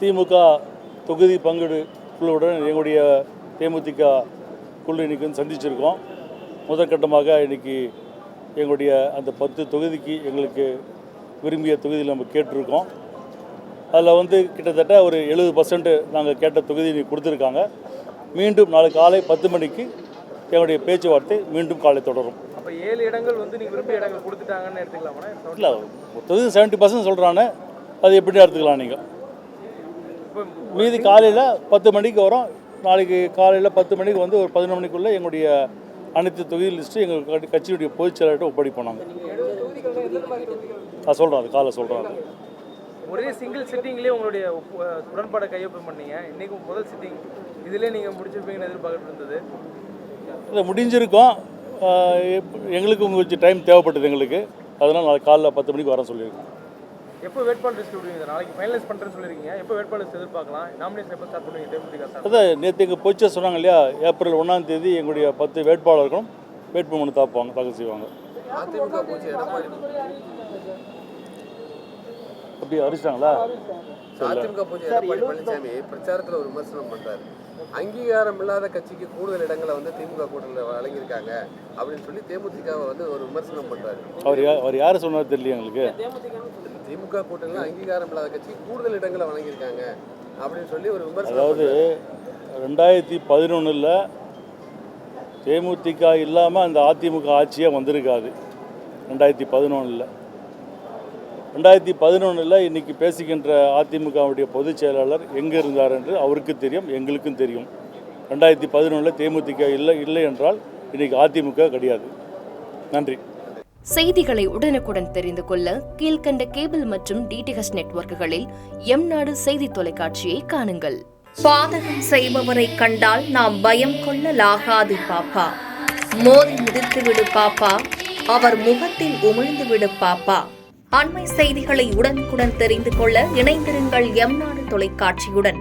திமுக தொகுதி பங்கீடு குழுவுடன் எங்களுடைய தேமுதிக குழு இன்றைக்கி சந்திச்சிருக்கோம். முதற்கட்டமாக இன்றைக்கி எங்களுடைய அந்த 10 தொகுதிக்கு எங்களுக்கு விரும்பிய தொகுதியில் நம்ம கேட்டிருக்கோம். அதில் கிட்டத்தட்ட ஒரு 70% நாங்கள் கேட்ட தொகுதி இன்றைக்கி கொடுத்துருக்காங்க. மீண்டும் நாளை காலை 10 மணிக்கு எங்களுடைய பேச்சுவார்த்தை மீண்டும் காலை தொடரும். அப்போ 7 இடங்கள் நீங்கள் விரும்பிய இடங்கள் கொடுத்துட்டாங்கன்னு எடுத்துக்கலாமா? இல்லை, தொகுதி 70% சொல்கிறானே, அது எப்படி எடுத்துக்கலாம் நீங்கள்? மீதி காலையில் 10 மணிக்கு வரும். நாளைக்கு காலையில் 10 மணிக்கு ஒரு 11 மணிக்குள்ளே எங்களுடைய அனைத்து தொகுதி லிஸ்ட்டு எங்கள் கட்சியுடைய பொதுச் செயலாளர்கிட்ட ஒப்படைப்போம். நாங்கள் சொல்கிறோம், அது காலை சொல்கிறோம். ஒரே சிங்கிள் சிட்டிங்லேயே உங்களுடைய உடன்பாடை கையொப்பம் பண்ணீங்க. இன்றைக்கி முதல் சிட்டிங் இதிலே நீங்கள் முடிச்சிருப்பீங்கன்னு எதிர்பார்க்க இருந்தது. இல்லை, முடிஞ்சிருக்கோம். எங்களுக்கு கொஞ்சம் டைம் தேவைப்பட்டது எங்களுக்கு. அதனால் நாளைக்கு காலைல 10 மணிக்கு வர சொல்லியிருக்கோம். எப்போ வேட்பாளர் லிஸ்ட் விடுவீங்க? நாளைக்கு ஃபைனலைஸ் பண்ணுறேன்னு சொல்லியிருக்கீங்க. எப்போ வேட்பாளர் லிஸ்ட் எதிர்பார்க்கலாம்? நாமினேஷன் எப்போ ஸ்டார்ட் பண்ணுவீங்க? தேமுதிக அதான் நேற்று எங்கள் பொதுச்செயலாளர் சொன்னாங்க இல்லையா, ஏப்ரல் 1ஆம் தேதி எங்களுடைய 10 வேட்பாளர்களும் வேட்புமனு தாக்கல் செய்வாங்க. அப்படி அறிவிச்சிட்டாங்களா? அதிமுக பூஜை எடப்பாடி பழனிசாமி பிரச்சாரத்தில் ஒரு விமர்சனம் பண்றாரு. அங்கீகாரம் இல்லாத கட்சிக்கு கூடுதல் இடங்களை திமுக கூட்டணியில் வழங்கியிருக்காங்க அப்படின்னு சொல்லி தேமுதிகவை ஒரு விமர்சனம் பண்றாரு. அவர் யார் சொன்னார் தெரியல எங்களுக்கு. திமுக கூட்டணியில் அங்கீகாரம் இல்லாத கட்சிக்கு கூடுதல் இடங்களை வழங்கியிருக்காங்க அப்படின்னு சொல்லி ஒரு விமர்சனம். அதாவது 2011 தேமுதிக இல்லாமல் அந்த அதிமுக ஆட்சியாக வந்திருக்காது. 2011 இன்றைக்கி பேசுகின்ற அதிமுகவுடைய பொதுச் செயலாளர் எங்கே இருந்தார் என்று அவருக்கு தெரியும், எங்களுக்கும் தெரியும். 2011 தேமுதிக இல்லை என்றால் இன்றைக்கி அதிமுக கிடையாது. நன்றி. செய்திகளை உடனுக்குடன் தெரிந்து கொள்ள கீழ்க்கண்ட கேபிள் மற்றும் டிடிஹெச் நெட்வொர்க்குகளில் எம்நாடு செய்தி தொலைக்காட்சியை காணுங்கள். பாதகம் செய்பவரை கண்டால் நாம் பயம் கொள்ளலாகாது பாப்பா. மோதி மிதித்துவிடு பாப்பா, அவர் முகத்தில் உமிழ்ந்துவிடு பாப்பா. அண்மை செய்திகளை உடனுக்குடன் தெரிந்து கொள்ள இணைந்திருங்கள் எம்நாடு தொலைக்காட்சியுடன்.